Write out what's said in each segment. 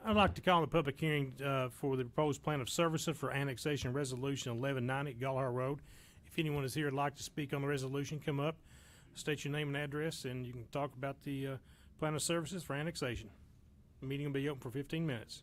I'd like to call the public hearing for the proposed plan of services for annexation resolution 1190 Gallagher Road. If anyone is here would like to speak on the resolution, come up, state your name and address, and you can talk about the plan of services for annexation. The meeting will be open for 15 minutes.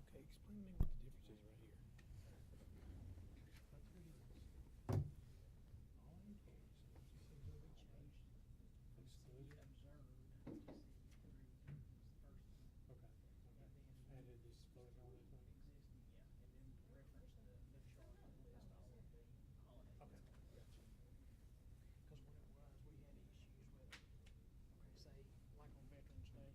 Okay, explain to me what the difference is right here. Added this floating on this one. Okay, gotcha. Because what it was, we had issues with, say, like on Veterans Day.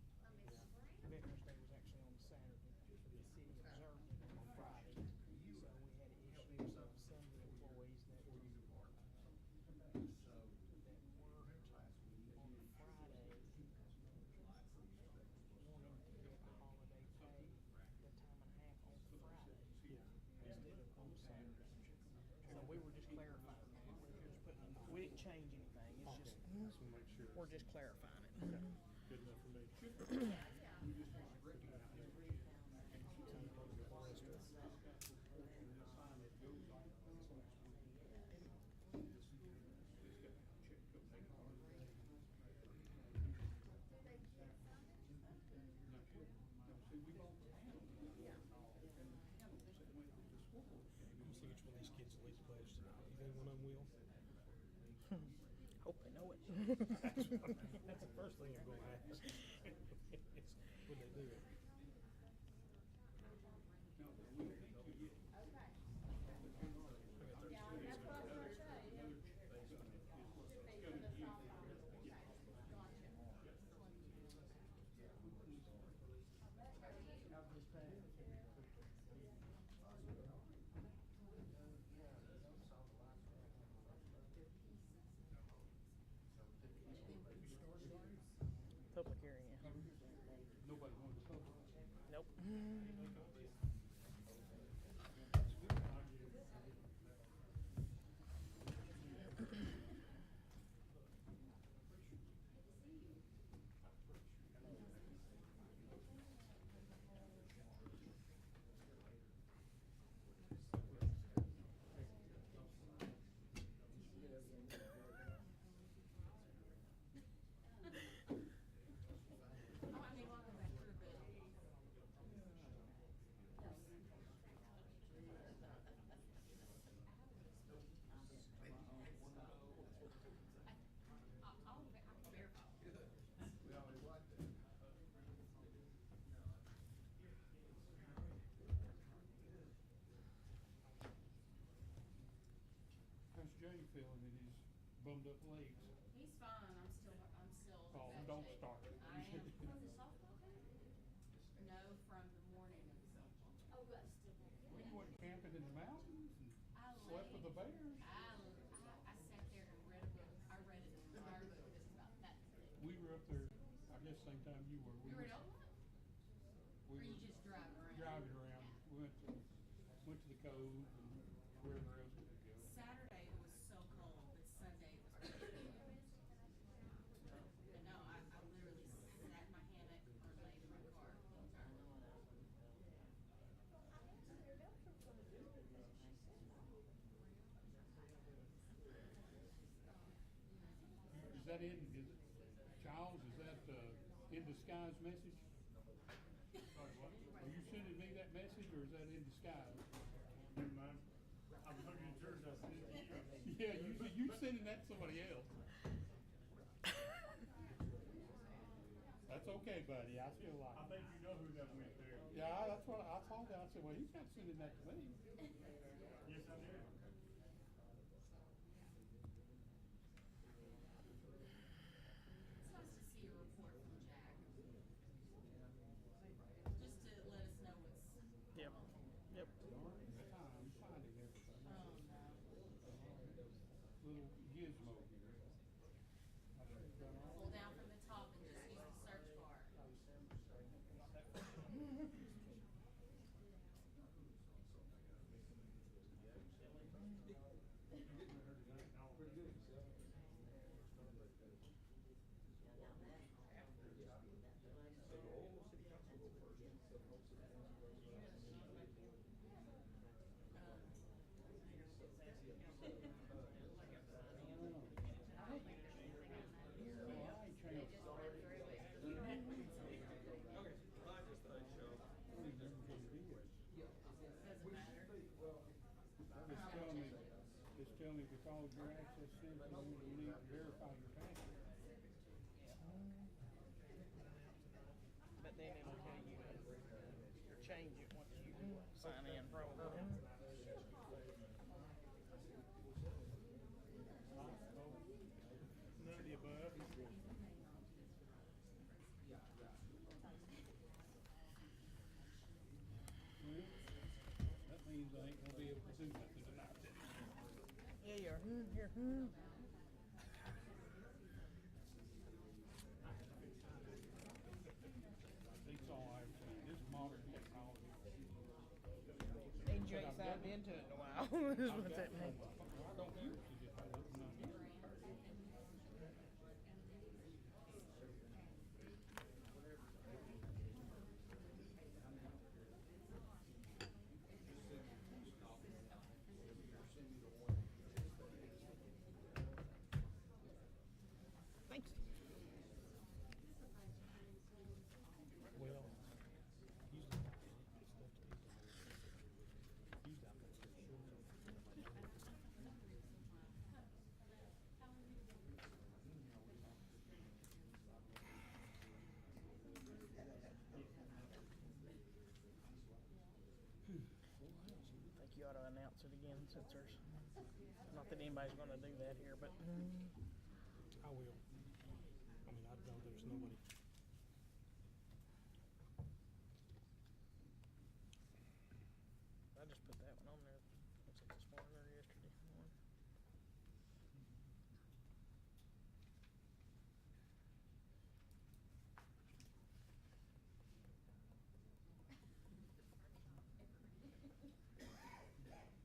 Veterans Day was actually on Saturday. The city observed it on Friday. So we had issues of some of the employees that were, on Friday, the time and a half on Friday. Yeah. Instead of on Saturday. So we were just clarifying that. We didn't change anything. It's just, Just wanna make sure. we're just clarifying it. Okay. Good enough for me. Let me see which one of these kids is least close to. You think one of them will? Hope they know it. That's the first thing I'm going to ask. When they do it. Public hearing, yeah. Nobody wants to talk. Nope. How's Jay feeling in his bummed up legs? He's fine. I'm still. Oh, in bad don't shape. start it. I am. From the softball game? No, from the morning of the softball. Oh, but still. Well, you went camping in the mountains and slept with the bears? I sat there and read a book. I read an entire book that's about that thick. We were up there, I guess same time you were. You were in Oklahoma? We Or you were just driving around? driving around. We went to the cove and wherever else we could go. Saturday it was so cold, but Sunday it was perfect. But no, I literally sat in my hammock or laid in my car the whole time. Is that in, Charles, is that in disguise message? Are you sending me that message or is that in disguise? Never mind. I'm looking at yours, I sent it to you. Yeah, you sending that to somebody else. okay, buddy. I still like it. I think you know who that went to. Yeah, that's what I told him. I said, well, he's not sending that to me. Yes, I did. It's nice to see a report from Jack. Just to let us know what's. Yep. Yep. I'm finding everything. Oh, no. Little gizmo here. I should have done all Pull down from the top and just use the search bar. It's telling me because your access sensitive, you need to verify your password. But then it'll tell you to change it once you sign in, probably. None of the above. Well, that means I ain't gonna be able to do nothing tonight then. Yeah, you're here. That's all I've seen. This modern technology. And you ain't signed into it in a while. Is what's happening. I don't use it if I look not here. Thanks. Well, usually stuff to people. Usually I'm not so sure. I think you ought to announce it again since there's not that anybody's going to do that here, but I will. I mean, I know there's nobody. I just put that one on there. Was it this morning or yesterday morning? Still got 5 minutes.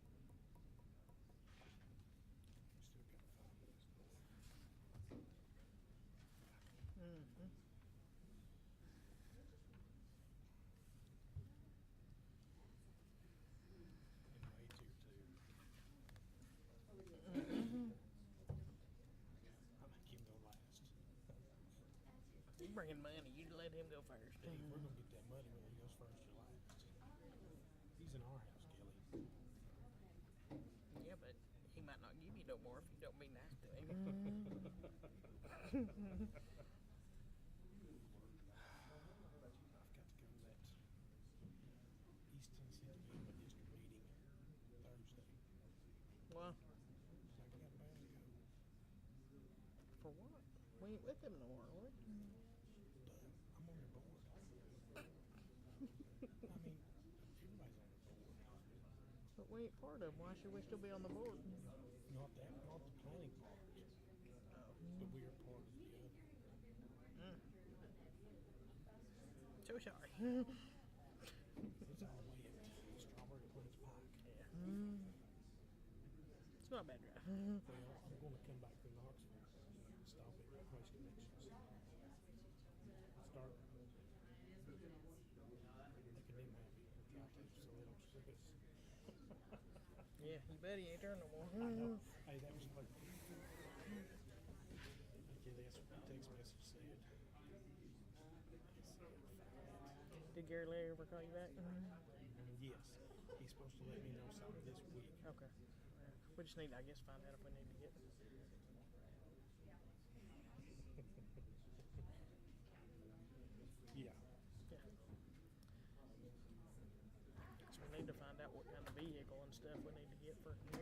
Mm-hmm. And Wade's here too. I make him go last. You bringing money? You let him go first. Hey, we're gonna get that money whether he goes first or last. He's in our house, Kelly. Yeah, but he might not give you no more if you don't be nice to him. I've got to go to that East Tennessee Development District meeting Thursday. Well, So I got bound to go. for what? We ain't with them no more, are we? Duh, I'm on their board. I mean, everybody's on their board. But we ain't part of them. Why should we still be on the board? Not that, not the planning part. But we are part of the other. So sorry. It's all the way at Strawberry Plains Pike. Yeah. It's not a bad drive. Well, I'm going to come back through Knoxville and stop at Waste Connections. Start making them happy. Try to, so they don't stress. Yeah, you bet he ain't there no more. I know. Hey, that was like. Okay, that's what the text message said. Did Gary Larry ever call you back? Yes, he's supposed to let me know something this week. Okay. We just need to, I guess, find out if we need to get.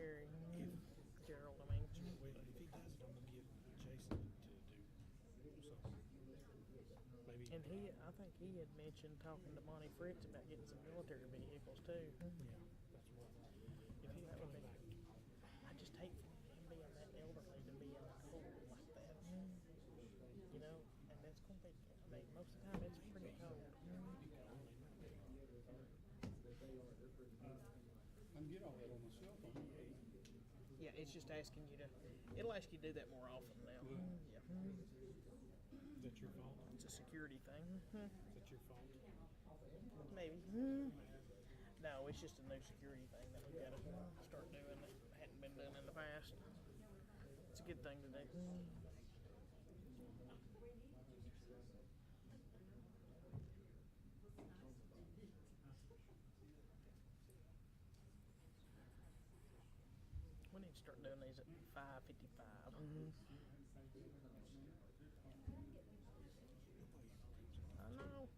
Gary, Gerald, I mean. Well, if he does it, I'm gonna get Jason to do so. Maybe. And I think he had mentioned talking to Monty Fritz about getting some military vehicles too. Yeah, that's what. If he That would comes be- back, I just hate for him being that elderly to be in the cold like that. You know, and it's gonna be. I mean, most of the time it's pretty cold. I can get all that on my cell phone. Yeah, it's just asking you to. It'll ask you to do that more often now. Yeah, is that your fault? it's a security thing. Is that your fault? Maybe. No, it's just a new security thing that we've got to start doing that hadn't been done in the past. It's a good thing to do. We need to start doing these at 5:55. I know.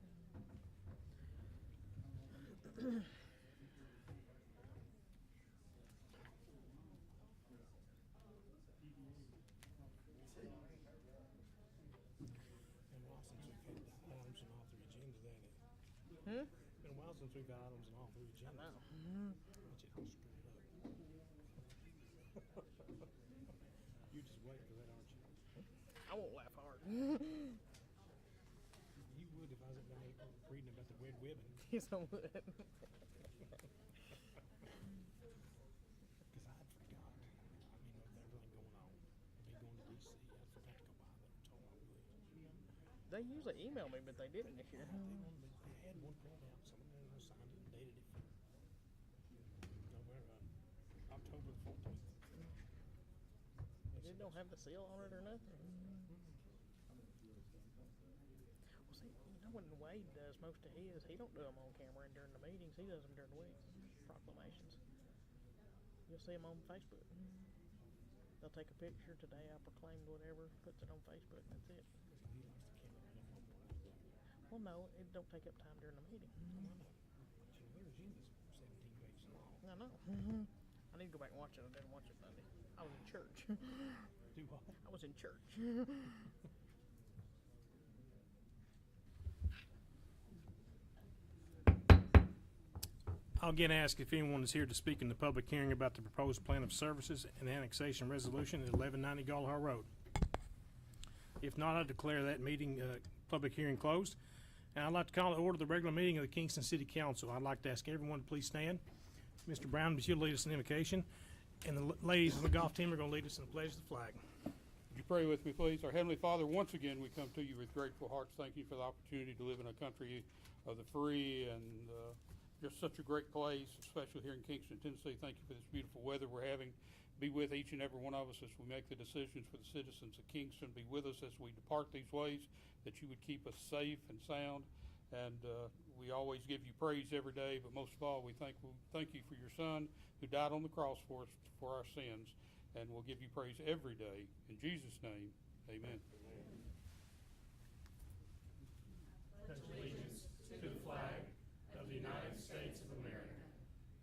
Been a while since we've had items on all three agendas, hasn't it? Hmm? Been a while since we've got items on all three I agendas. know. Watch it all straight up. You're just waiting for that, aren't you? I won't laugh hard. You would if I was down here reading about the red ribbon. Yes, I would. Because I'd forgot. I mean, with everything going on. Me going to D.C., I forgot to go by there. Told my would. They usually email me, but they didn't this year. They had one printed out. Someone signed it and dated it for November, October the 14th. It don't have the seal on it or nothing. Well, see, you know when Wade does most of his, he don't do them on camera and during the meetings. He does them during the week. Proclamations. You'll see them on Facebook. They'll take a picture. Today I proclaimed whatever, puts it on Facebook, and that's it. He likes the camera right up on point. Well, no, it don't take up time during the meeting. But you know, their agenda's 17 pages long. I know. I need to go back and watch it. I didn't watch it Sunday. I was in church. Do what? I was in church. I'll again ask if anyone is here to speak in the public hearing about the proposed plan of services and annexation resolution at 1190 Gallagher Road. If not, I declare that meeting, public hearing closed. And I'd like to call to order the regular meeting of the Kingston City Council. I'd like to ask everyone to please stand. Mr. Brown, would you lead us in invocation? And the ladies on the golf team are going to lead us in the pledge of the flag. Would you pray with me, please? Our Heavenly Father, once again, we come to you with grateful hearts. Thank you for the opportunity to live in a country of the free and just such a great place, especially here in Kingston, Tennessee. Thank you for this beautiful weather we're having. Be with each and every one of us as we make the decisions for the citizens of Kingston. Be with us as we depart these ways, that you would keep us safe and sound. And we always give you praise every day, but most of all, we thank you for your Son who died on the cross for us, for our sins. And we'll give you praise every day. In Jesus' name, amen. Pledge allegiance to the flag of the United States of America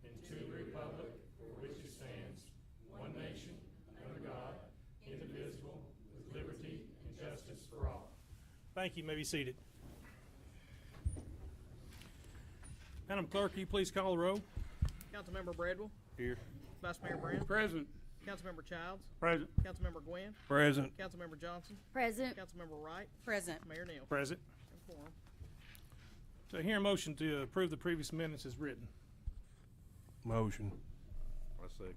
and to the republic for which it stands, one nation, under God, indivisible, with liberty and justice for all. Thank you. You may be seated. Madam Clerk, will you please call the roll? Councilmember Bradwell, Here. Vice Mayor Brown, Present. Councilmember Childs, Present. Councilmember Gwynn, Present. Councilmember Johnson, Present. Councilmember Wright, Present. Mayor Neal. Present. And quorum. So I hear a motion to approve the previous minutes as written. Motion. I second.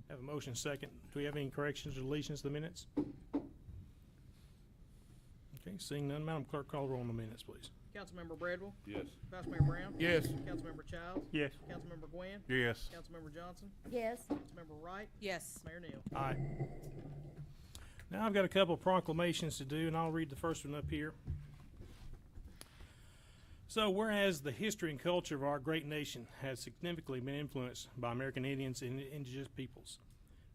Have a motion second. Do we have any corrections or deletions to the minutes? Okay, seeing none, Madam Clerk, call the roll on the minutes, please. Councilmember Bradwell, Yes. Vice Mayor Brown, Yes. Councilmember Childs, Yes. Councilmember Gwynn, Yes. Councilmember Johnson, Yes. Councilmember Wright, Yes. Mayor Neal. Aye. Now I've got a couple of proclamations to do, and I'll read the first one up here. So, whereas the history and culture of our great nation has significantly been influenced by American Indians and indigenous peoples,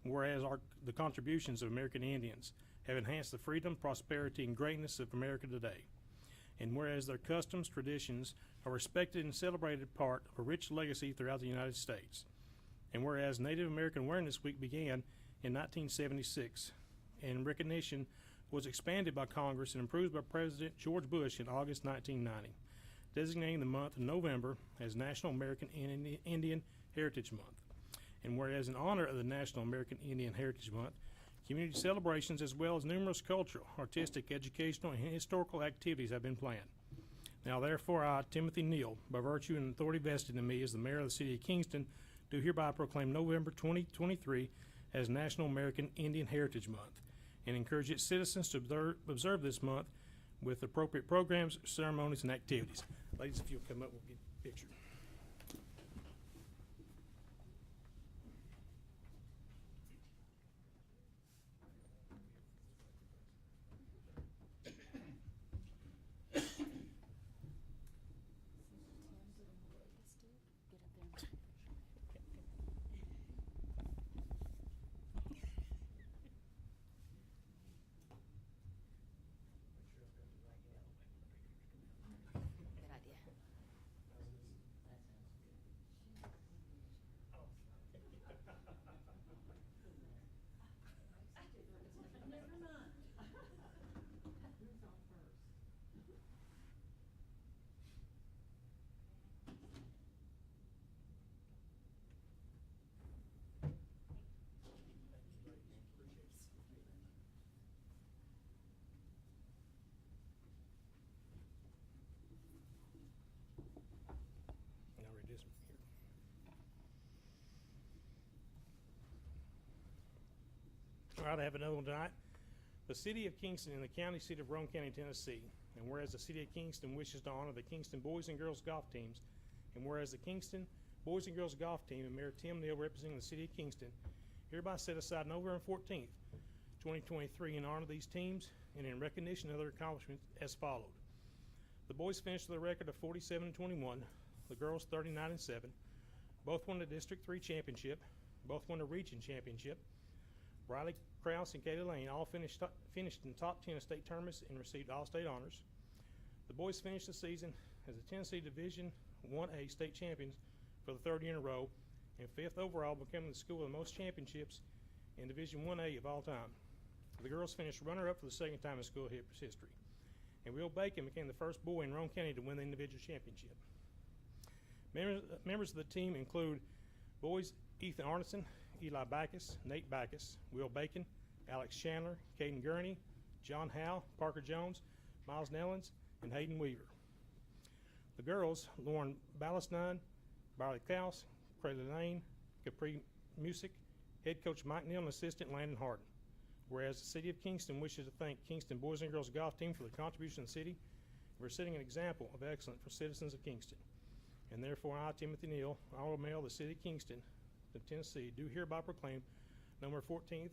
whereas the contributions of American Indians have enhanced the freedom, prosperity, and greatness of America today, and whereas their customs, traditions are respected and celebrated part of a rich legacy throughout the United States, And whereas Native American Awareness Week began in 1976 and recognition was expanded by Congress and approved by President George Bush in August 1990, designating the month of November as National American Indian Heritage Month. And whereas in honor of the National American Indian Heritage Month, community celebrations as well as numerous cultural, artistic, educational, and historical activities have been planned. Now therefore I, Timothy Neal, by virtue and authority vested in me as the mayor of the city of Kingston, do hereby proclaim November 2023 as National American Indian Heritage Month and encourage its citizens to observe this month with appropriate programs, ceremonies, and activities. Ladies, if you'll come up, we'll get a picture. Good idea. And I'll read this one here. All right, I have another one tonight. The city of Kingston and the county seat of Roane County, Tennessee. And whereas the city of Kingston wishes to honor the Kingston boys and girls golf teams, and whereas the Kingston boys and girls golf team and Mayor Tim Neal representing the city of Kingston hereby set aside November 14th, 2023 in honor of these teams and in recognition of their accomplishments as followed. The boys finished with a record of 47-21, the girls 39-7. Both won the District 3 championship, both won the region championship. Riley Krause and Katie Lane all finished in top 10 of state tournaments and received all-state honors. The boys finished the season as the Tennessee Division 1A state champions for the third year in a row and fifth overall, becoming the school with the most championships in Division 1A of all time. The girls finished runner-up for the second time in school history. And Will Bacon became the first boy in Roane County to win the individual championship. Members of the team include boys Ethan Arneson, Eli Backus, Nate Backus, Will Bacon, Alex Chandler, Caden Gurney, John Howe, Parker Jones, Miles Nellens, and Hayden Weaver. The girls, Lauren Ballastine, Barley Klaus, Craylee Lane, Capri Music, head coach Mike Neal, and assistant Landon Harden. Whereas the city of Kingston wishes to thank Kingston boys and girls golf team for their contribution to the city, we're setting an example of excellence for citizens of Kingston. And therefore, I, Timothy Neal, Honorable Mayor of the city of Kingston, of Tennessee, do hereby proclaim November 14th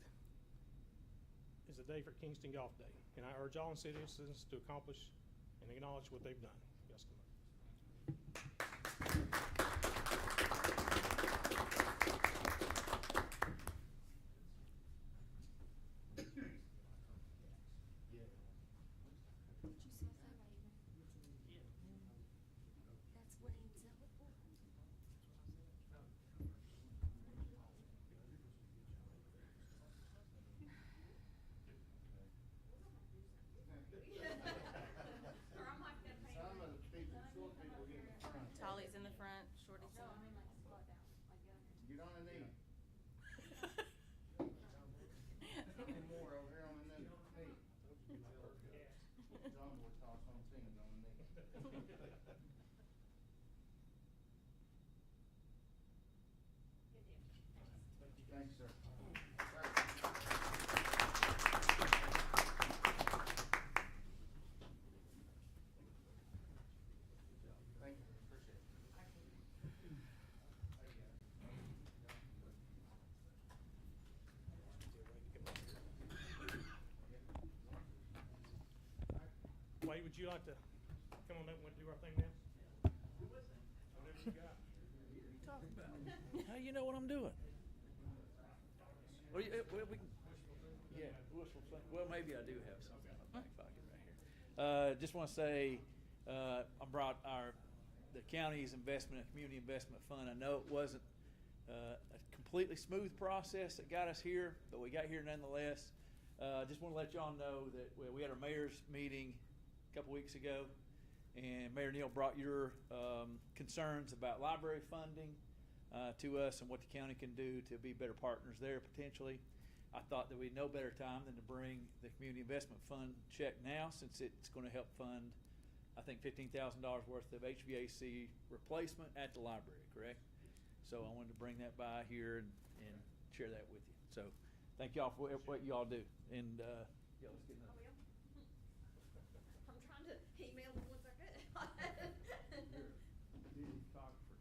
is the day for Kingston Golf Day. And I urge all citizens to accomplish and acknowledge what they've done. Yes, come on. That's what he said before. Tolly's in the front, Shorty's in the Get on a knee. More over here on the knee. John would toss on things on the knee. Thanks, sir. Thank you, appreciate it. Wade, would you like to come on up and do our thing now? Whatever you got. Talking about? How you know what I'm doing? Well, well, maybe I do have something in my back pocket right here. Just want to say, I brought the county's investment, community investment fund. I know it wasn't a completely smooth process that got us here, but we got here nonetheless. Just want to let y'all know that we had our mayor's meeting a couple weeks ago, and Mayor Neal brought your concerns about library funding to us and what the county can do to be better partners there potentially. I thought that we'd no better time than to bring the Community Investment Fund check now, since it's going to help fund, I think, $15,000 worth of HVAC replacement at the library, correct? So I wanted to bring that by here and share that with you. So thank y'all for what y'all do. And yeah, let's get another. I'm trying to email them once I could.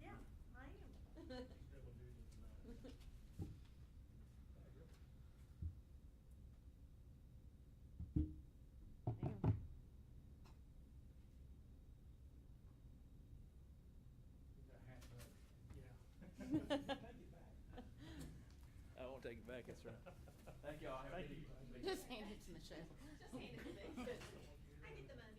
Yeah, I am. I won't take it back, that's right. Thank y'all. Have a good evening. Just hand it to Michelle. Just hand it to me. I get the money.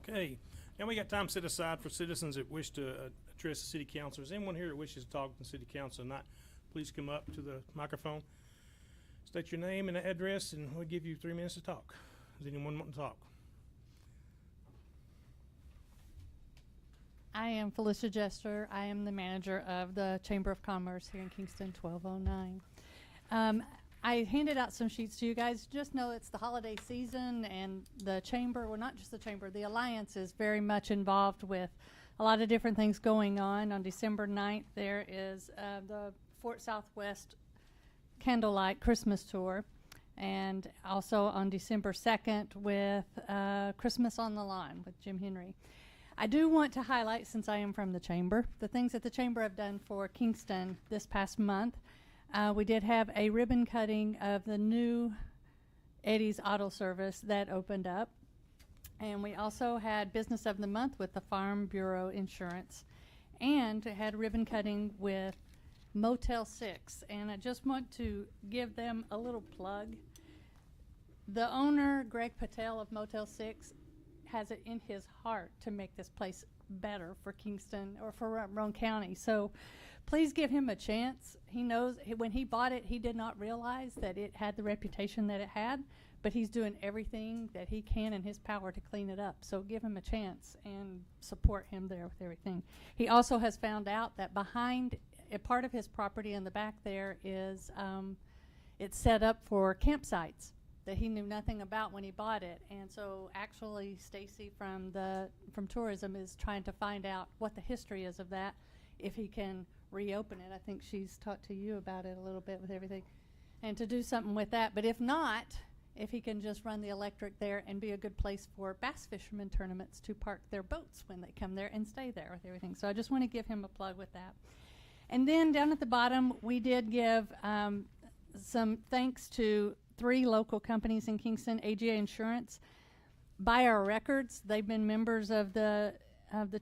Okay, now we got time set aside for citizens that wish to address the city council. Is anyone here that wishes to talk to the city council tonight? Please come up to the microphone. State your name and address, and we'll give you 3 minutes to talk. Does anyone want to talk? I am Felicia Jester. I am the manager of the Chamber of Commerce here in Kingston, 1209. I handed out some sheets to you guys. Just know it's the holiday season, and the Chamber, well, not just the Chamber, the Alliance is very much involved with a lot of different things going on. On December 9th, there is the Fort Southwest Candlelight Christmas Tour, and also on December 2nd with Christmas on the Lawn with Jim Henry. I do want to highlight, since I am from the Chamber, the things that the Chamber have done for Kingston this past month. We did have a ribbon cutting of the new Eddie's Auto Service that opened up. And we also had Business of the Month with the Farm Bureau Insurance. And had ribbon cutting with Motel 6. And I just want to give them a little plug. The owner, Greg Patel of Motel 6, has it in his heart to make this place better for Kingston or for Roane County. So please give him a chance. He knows when he bought it, he did not realize that it had the reputation that it had, but he's doing everything that he can in his power to clean it up. So give him a chance and support him there with everything. He also has found out that behind a part of his property in the back there is it's set up for campsites that he knew nothing about when he bought it. And so actually Stacy from tourism is trying to find out what the history is of that, if he can reopen it. I think she's talked to you about it a little bit with everything, and to do something with that. But if not, if he can just run the electric there and be a good place for bass fishermen tournaments to park their boats when they come there and stay there with everything. So I just want to give him a plug with that. And then down at the bottom, we did give some thanks to 3 local companies in Kingston. AGA Insurance, by our records, they've been members of the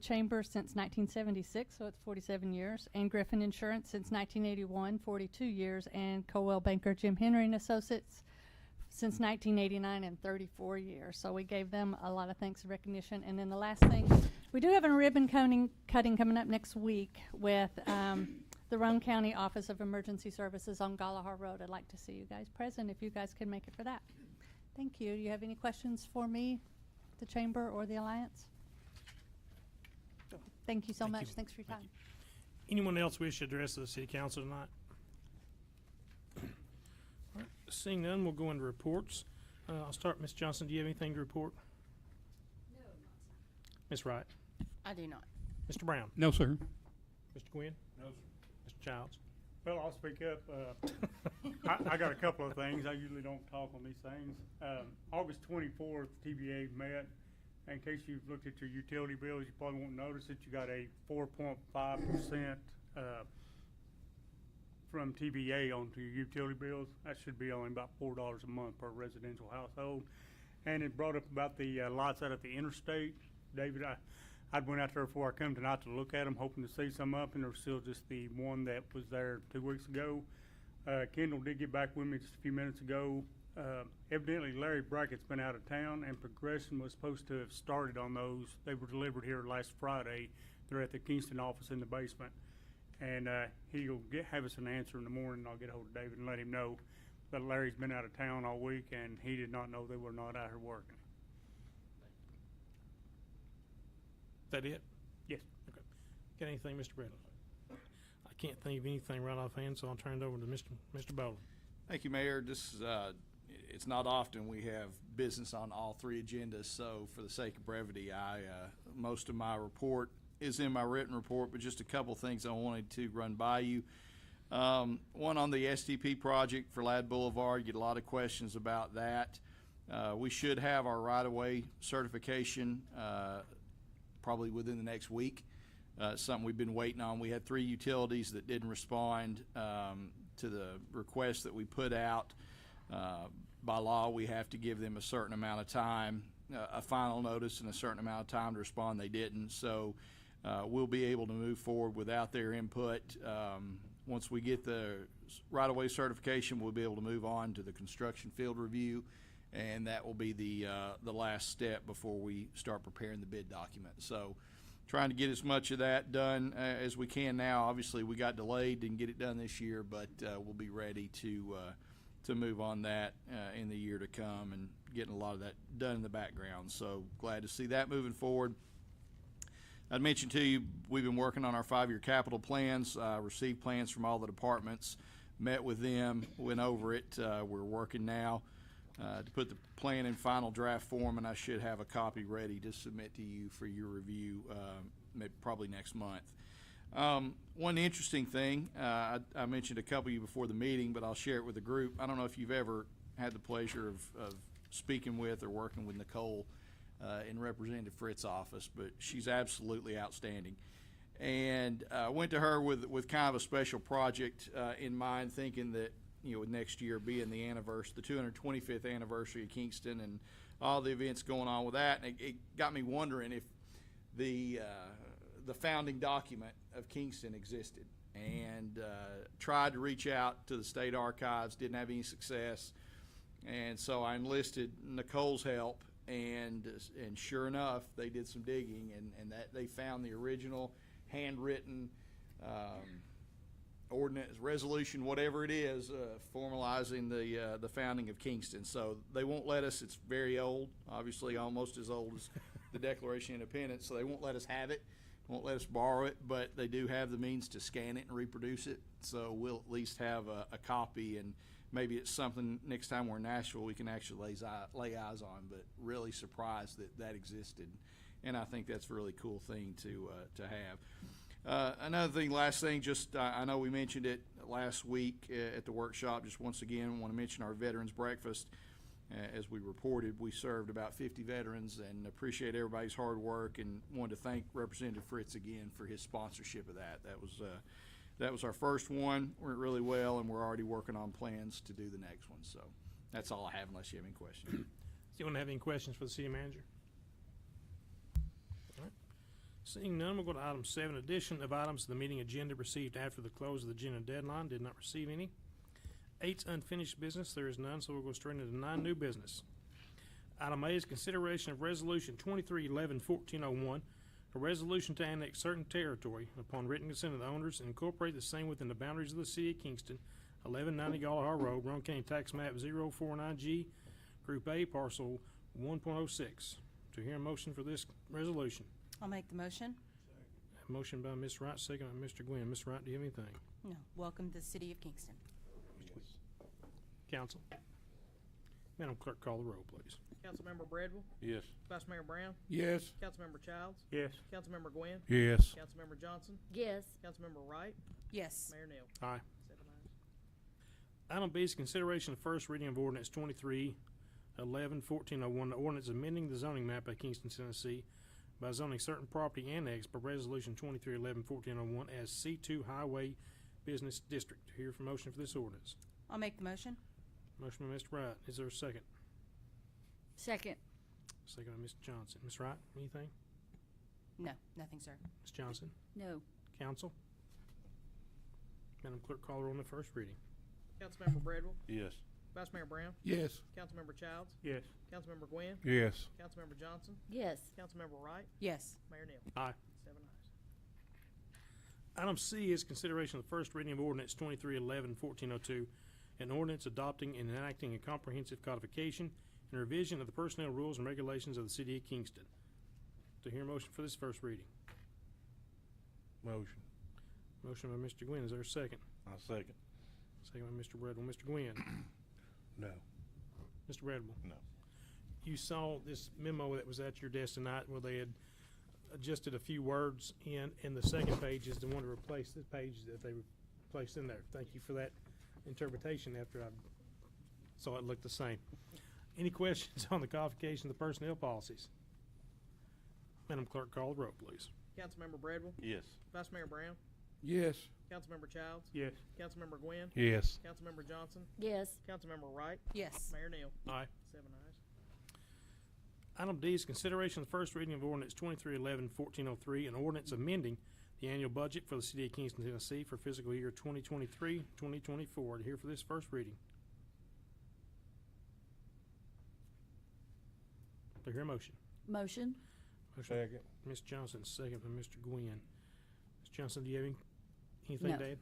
Chamber since 1976, so it's 47 years, and Griffin Insurance since 1981, 42 years, and Coldwell Banker Jim Henry and Associates since 1989 and 34 years. So we gave them a lot of thanks and recognition. And then the last thing, we do have a ribbon cutting coming up next week with the Roane County Office of Emergency Services on Galahar Road. I'd like to see you guys present if you guys can make it for that. Thank you. Do you have any questions for me, the Chamber, or the Alliance? Thank you so much. Thanks for your time. Anyone else wish to address the city council tonight? All right, seeing none, we'll go into reports. I'll start, Ms. Johnson. Do you have anything to report? No, not Ms. Wright? I do not. Mr. Brown? No, sir. Mr. Quinn? No, sir. Mr. Childs? Well, I'll speak up. I got a couple of things. I usually don't talk on these things. August 24th, TVA met. In case you've looked at your utility bills, you probably won't notice that you got a 4.5% from TVA onto your utility bills. That should be only about $4 a month per residential household. And it brought up about the lots out at the interstate. David, I went out there before I come tonight to look at them, hoping to see some up, and there was still just the one that was there 2 weeks ago. Kendall did get back with me just a few minutes ago. Evidently Larry Brackett's been out of town, and Progression was supposed to have started on those. They were delivered here last Friday. They're at the Kingston office in the basement. And he'll have us an answer in the morning. I'll get hold of David and let him know. But Larry's been out of town all week, and he did not know they were not out here working. Is that it? Yes. Okay. Got anything, Mr. Bradley? I can't think of anything right offhand, so I'll turn it over to Mr. Bowling. Thank you, Mayor. This is, it's not often we have business on all three agendas, so for the sake of brevity, most of my report is in my written report, but just a couple things I wanted to run by you. One on the STP project for Ladd Boulevard, get a lot of questions about that. We should have our right-of-way certification probably within the next week. Something we've been waiting on. We had 3 utilities that didn't respond to the request that we put out. By law, we have to give them a certain amount of time, a final notice and a certain amount of time to respond. They didn't, so we'll be able to move forward without their input. Once we get the right-of-way certification, we'll be able to move on to the construction field review, and that will be the last step before we start preparing the bid document. So trying to get as much of that done as we can now. Obviously, we got delayed, didn't get it done this year, but we'll be ready to move on that in the year to come and getting a lot of that done in the background. So glad to see that moving forward. I'd mentioned to you, we've been working on our 5-year capital plans, received plans from all the departments, met with them, went over it. We're working now to put the plan in final draft form, and I should have a copy ready to submit to you for your review probably next month. One interesting thing, I mentioned a couple of you before the meeting, but I'll share it with the group. I don't know if you've ever had the pleasure of speaking with or working with Nicole in Representative Fritz's office, but she's absolutely outstanding. And I went to her with kind of a special project in mind, thinking that, with next year being the 225th anniversary of Kingston and all the events going on with that, and it got me wondering if the founding document of Kingston existed, and tried to reach out to the state archives, didn't have any success, and so I enlisted Nicole's help, and sure enough, they did some digging, and that they found the original handwritten ordinance, resolution, whatever it is, formalizing the founding of Kingston. So they won't let us, it's very old, obviously almost as old as the Declaration of Independence, so they won't let us have it, won't let us borrow it, but they do have the means to scan it and reproduce it. So we'll at least have a copy, and maybe it's something next time we're in Nashville we can actually lay eyes on, but really surprised that existed. And I think that's a really cool thing to have. Another thing, last thing, just I know we mentioned it last week at the workshop. Just once again, want to mention our Veterans Breakfast. As we reported, we served about 50 veterans, and appreciate everybody's hard work, and wanted to thank Representative Fritz again for his sponsorship of that. That was our first one. Went really well, and we're already working on plans to do the next one. So that's all I have, unless you have any questions. Do you want to have any questions for the city manager? All right. Seeing none, we'll go to item 7. Addition of items to the meeting agenda received after the close of the agenda deadline. Did not receive any. 8's unfinished business. There is none, so we'll go straight into 9 new business. Item A is consideration of Resolution 2311-1401, a resolution to annex certain territory upon written consent of the owners and incorporate the same within the boundaries of the city of Kingston, 1190 Gallagher Road, Roane County Tax Map 049G, Group A, Parcel 1.06. To hear a motion for this resolution. I'll make the motion. A motion by Ms. Wright, second by Mr. Gwynn. Ms. Wright, do you have anything? No. Welcome to the city of Kingston. Council. Madam Clerk, call the roll, please. Councilmember Bradwell, Yes. Vice Mayor Brown, Yes. Councilmember Childs, Yes. Councilmember Gwynn, Yes. Councilmember Johnson, Yes. Councilmember Wright, Yes. Mayor Neal. Aye. 7 ayes. Item B is consideration of first reading of ordinance 2311-1401, the ordinance amending the zoning map of Kingston, Tennessee by zoning certain property annexed by resolution 2311-1401 as C2 Highway Business District. To hear from motion for this ordinance. I'll make the motion. Motion by Mr. Wright. Is there a second? Second. Second by Mr. Johnson. Ms. Wright, anything? No, nothing, sir. Ms. Johnson? No. Council? Madam Clerk, call the roll on the first reading. Councilmember Bradwell, Yes. Vice Mayor Brown, Yes. Councilmember Childs, Yes. Councilmember Gwynn, Yes. Councilmember Johnson, Yes. Councilmember Wright, Yes. Mayor Neal. Aye. 7 ayes. Item C is consideration of the first reading of ordinance 2311-1402, an ordinance adopting and enacting a comprehensive codification and revision of the personnel rules and regulations of the city of Kingston. To hear a motion for this first reading. Motion. Motion by Mr. Gwynn. Is there a second? I'll second. Second by Mr. Bradwell. Mr. Gwynn. No. Mr. Bradwell. No. You saw this memo that was at your desk tonight where they had adjusted a few words in the second page is the one to replace the page that they placed in there. Thank you for that interpretation after I saw it looked the same. Any questions on the codification of the personnel policies? Madam Clerk, call the roll, please. Councilmember Bradwell, Yes. Vice Mayor Brown, Yes. Councilmember Childs, Yes. Councilmember Gwynn, Yes. Councilmember Johnson, Yes. Councilmember Wright, Yes. Mayor Neal. Aye. 7 ayes. Item D is consideration of the first reading of ordinance 2311-1403, an ordinance amending the annual budget for the city of Kingston, Tennessee for fiscal year 2023-2024. To hear for this first reading. Do I hear a motion? Motion? Motion. Second. Ms. Johnson, second by Mr. Gwynn. Ms. Johnson, do you have anything No. to add?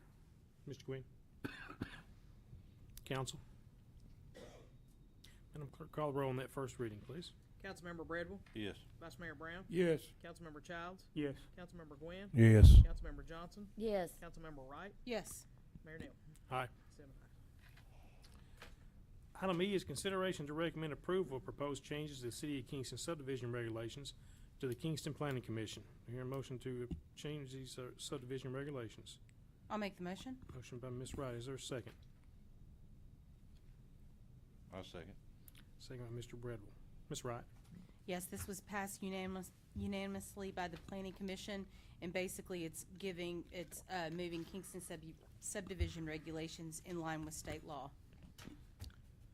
Mr. Gwynn? Council? Madam Clerk, call the roll on that first reading, please. Councilmember Bradwell, Yes. Vice Mayor Brown, Yes. Councilmember Childs, Yes. Councilmember Gwynn, Yes. Councilmember Johnson, Yes. Councilmember Wright, Yes. Mayor Neal. Aye. 7 ayes. Item E is consideration to recommend approval of proposed changes to the City of Kingston subdivision regulations to the Kingston Planning Commission. Do I hear a motion to change these subdivision regulations? I'll make the motion. Motion by Ms. Wright. Is there a second? I'll second. Second by Mr. Bradwell. Ms. Wright? Yes, this was passed unanimously by the Planning Commission, and basically it's moving Kingston subdivision regulations in line with state law.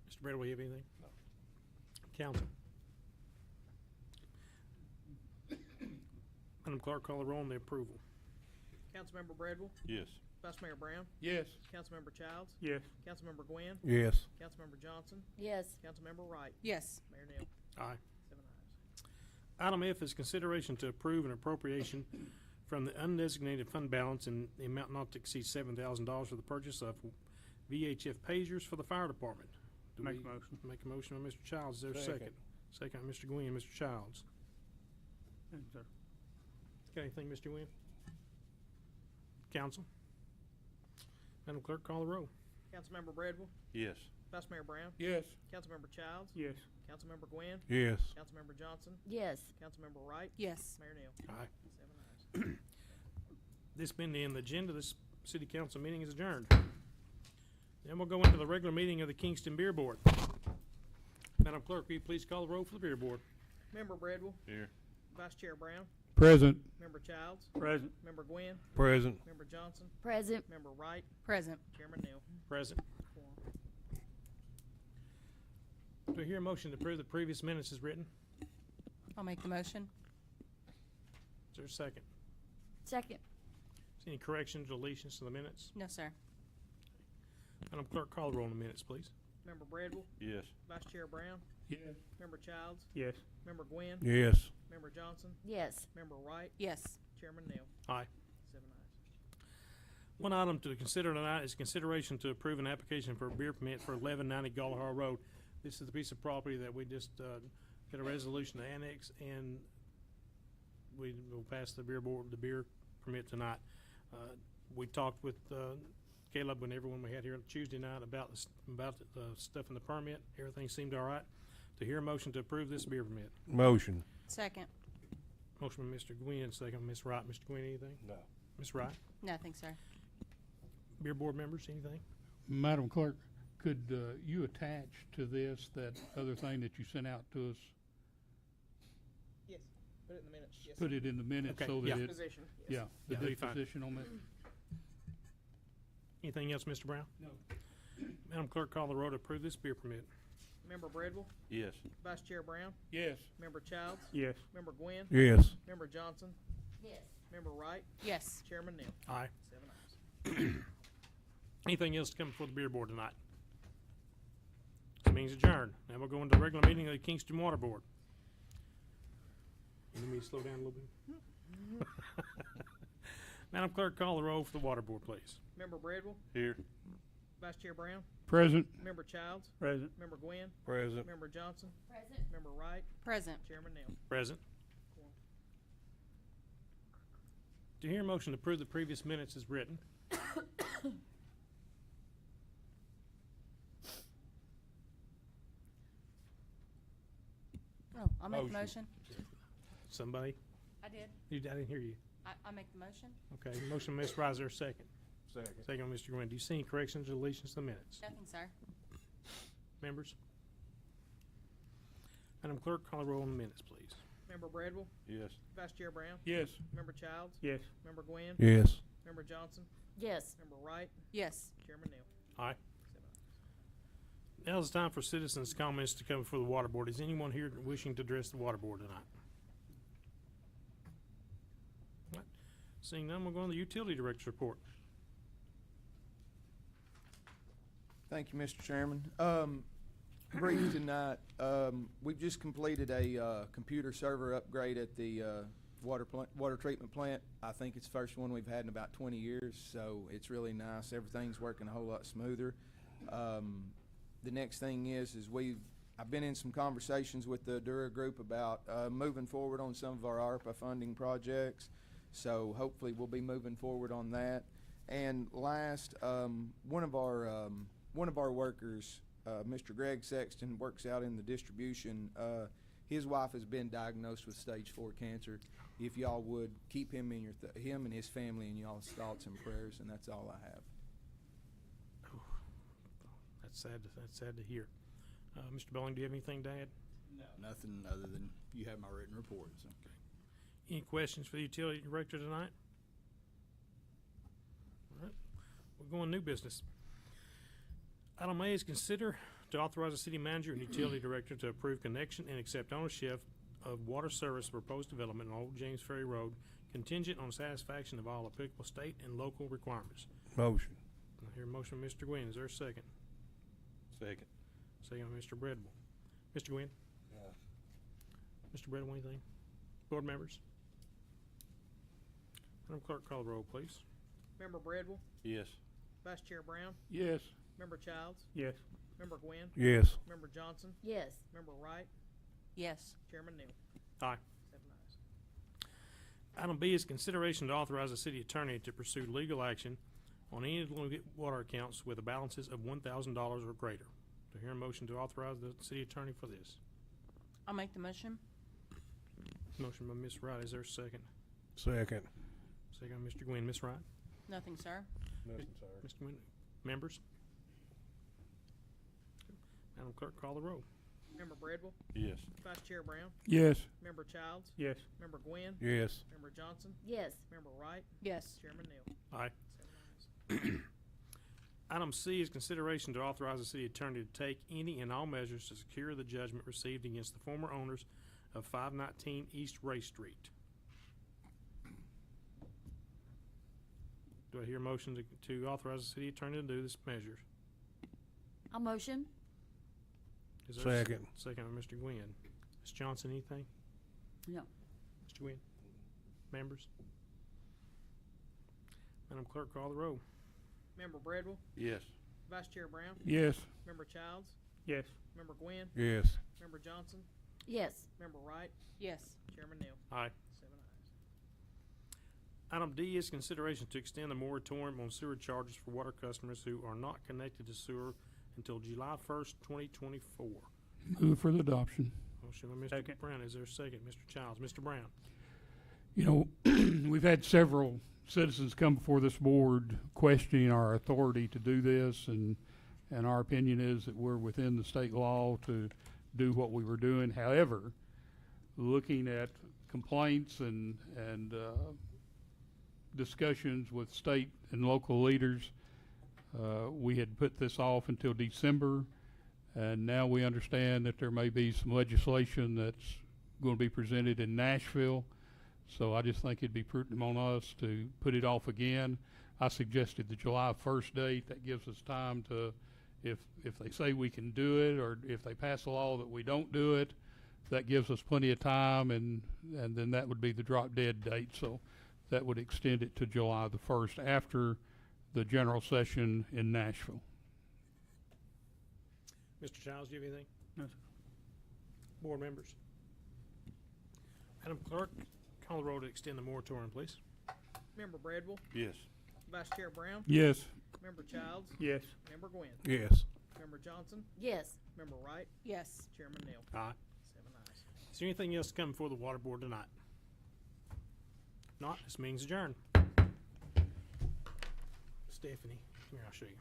Mr. Bradwell, you have anything? No. Council? Madam Clerk, call the roll on the approval. Councilmember Bradwell, Yes. Vice Mayor Brown, Yes. Councilmember Childs, Yes. Councilmember Gwynn, Yes. Councilmember Johnson, Yes. Councilmember Wright, Yes. Mayor Neal. Aye. 7 ayes. Item F is consideration to approve an appropriation from the undesignated fund balance in the amount not to exceed $7,000 for the purchase of VHF pagers for the fire department. Do Make a we motion. Make a motion by Mr. Childs. Is there a Second. second? Second by Mr. Gwynn. Mr. Childs. Yes, sir. Got anything, Mr. Gwynn? Council? Madam Clerk, call the roll. Councilmember Bradwell, Yes. Vice Mayor Brown, Yes. Councilmember Childs, Yes. Councilmember Gwynn, Yes. Councilmember Johnson, Yes. Councilmember Wright, Yes. Mayor Neal. Aye. 7 ayes. This being the end of the agenda, this city council meeting is adjourned. Then we'll go into the regular meeting of the Kingston Beer Board. Madam Clerk, will you please call the roll for the Beer Board? Member Bradwell, Here. Vice Chair Brown, Present. Member Childs, Present. Member Gwynn, Present. Member Johnson, Present. Member Wright, Present. Chairman Neal. Present. Quorum. Do I hear a motion to approve the previous minutes as written? I'll make the motion. Is there a second? Second. Is any corrections, deletions to the minutes? No, sir. Madam Clerk, call the roll on the minutes, please. Member Bradwell, Yes. Vice Chair Brown, Yes. Member Childs, Yes. Member Gwynn, Yes. Member Johnson, Yes. Member Wright, Yes. Chairman Neal. Aye. 7 ayes. One item to consider tonight is consideration to approve an application for a beer permit for 1190 Gallagher Road. This is the piece of property that we just got a resolution to annex, and we will pass the beer board, the beer permit tonight. We talked with Caleb and everyone we had here on Tuesday night about the stuff in the permit. Everything seemed all right. To hear a motion to approve this beer permit. Motion. Second. Motion by Mr. Gwynn, second by Ms. Wright. Mr. Gwynn, anything? No. Ms. Wright? Nothing, sir. Beer board members, anything? Madam Clerk, could you attach to this that other thing that you sent out to us? Yes, put it in the minutes. Yes. Put it in the minutes Okay, so yeah. that it, Position. Yes. yeah, the Yeah, that'd be fine. disposition on that. Anything else, Mr. Brown? No. Madam Clerk, call the roll to approve this beer permit. Member Bradwell, Yes. Vice Chair Brown, Yes. Member Childs, Yes. Member Gwynn, Yes. Member Johnson, Yes. Member Wright, Yes. Chairman Neal. Aye. 7 ayes. Anything else to come before the beer board tonight? This meeting's adjourned. Now we'll go into the regular meeting of the Kingston Water Board. You need me to slow down a little bit? Madam Clerk, call the roll for the water board, please. Member Bradwell, Here. Vice Chair Brown, Present. Member Childs, Present. Member Gwynn, Present. Member Johnson, Present. Member Wright, Present. Chairman Neal. Present. Do you hear a motion to approve the previous minutes as written? Oh, I'll make the Motion. motion. Somebody? I did. I didn't hear you. I make the motion? Okay, motion, Ms. Riser, second. Second. Second, Mr. Gwynn. Do you see any corrections or deletions to the minutes? Nothing, sir. Members? Madam Clerk, call the roll on the minutes, please. Member Bradwell, Yes. Vice Chair Brown, Yes. Member Childs, Yes. Member Gwynn, Yes. Member Johnson, Yes. Member Wright, Yes. Chairman Neal. Aye. Now is the time for citizens' comments to come before the water board. Is anyone here wishing to address the water board tonight? All right. Seeing none, we'll go on the utility director's report. Thank you, Mr. Chairman. Brief tonight. We've just completed a computer server upgrade at the water treatment plant. I think it's the first one we've had in about 20 years, so it's really nice. Everything's working a whole lot smoother. The next thing is I've been in some conversations with the Dura Group about moving forward on some of our ARPA funding projects. So hopefully we'll be moving forward on that. And last, one of our workers, Mr. Greg Sexton, works out in the distribution. His wife has been diagnosed with stage 4 cancer. If y'all would keep him in him and his family in y'all's thoughts and prayers, and that's all I have. That's sad to hear. Mr. Belling, do you have anything to add? No, nothing other than you have my written report, so. Any questions for the utility director tonight? All right, we're going new business. Item A is consider to authorize the city manager and utility director to approve connection and accept ownership of water service proposed development on Old James Ferry Road contingent on satisfaction of all applicable state and local requirements. Motion. I hear a motion from Mr. Gwynn. Is there a second? Second. Second by Mr. Bradwell. Mr. Gwynn? Mr. Bradwell, anything? Board members? Madam Clerk, call the roll, please. Member Bradwell, Yes. Vice Chair Brown, Yes. Member Childs, Yes. Member Gwynn, Yes. Member Johnson, Yes. Member Wright, Yes. Chairman Neal. Aye. 7 ayes. Item B is consideration to authorize the city attorney to pursue legal action on any delinquent water accounts with balances of $1,000 or greater. Do I hear a motion to authorize the city attorney for this? I'll make the motion. Motion by Ms. Wright. Is there a second? Second. Second by Mr. Gwynn. Ms. Wright? Nothing, sir. Nothing, sir. Mr. Gwynn? Members? Madam Clerk, call the roll. Member Bradwell, Yes. Vice Chair Brown, Yes. Member Childs, Yes. Member Gwynn, Yes. Member Johnson, Yes. Member Wright, Yes. Chairman Neal. Aye. 7 ayes. Item C is consideration to authorize the city attorney to take any and all measures to secure the judgment received against the former owners of 519 East Ray Street. Do I hear a motion to authorize the city attorney to do this measure? I'll motion. Is there a Second. Second by Mr. Gwynn. Ms. Johnson, anything? No. Mr. Gwynn? Members? Madam Clerk, call the roll. Member Bradwell, Yes. Vice Chair Brown, Yes. Member Childs, Yes. Member Gwynn, Yes. Member Johnson, Yes. Member Wright, Yes. Chairman Neal. Aye. 7 ayes. Item D is consideration to extend the moratorium on sewer charges for water customers who are not connected to sewer until July 1st, 2024. Move for the adoption. Motion by Mr. Second. Brown. Is there a second? Mr. Childs. Mr. Brown. You know, we've had several citizens come before this board questioning our authority to do this, and our opinion is that we're within the state law to do what we were doing. However, looking at complaints and discussions with state and local leaders, we had put this off until December, and now we understand that there may be some legislation that's going to be presented in Nashville. So I just think it'd be prudent on us to put it off again. I suggested the July 1st date. That gives us time to, if they say we can do it, or if they pass a law that we don't do it, that gives us plenty of time, and then that would be the drop dead date. So that would extend it to July the 1st after the general session in Nashville. Mr. Childs, do you have anything? No, sir. Board members? Madam Clerk, call the roll to extend the moratorium, please. Member Bradwell, Yes. Vice Chair Brown, Yes. Member Childs, Yes. Member Gwynn, Yes. Member Johnson, Yes. Member Wright, Yes. Chairman Neal. Aye. 7 ayes. Is there anything else to come before the water board tonight? Not, this meeting's adjourned. Stephanie, come here, I'll show you.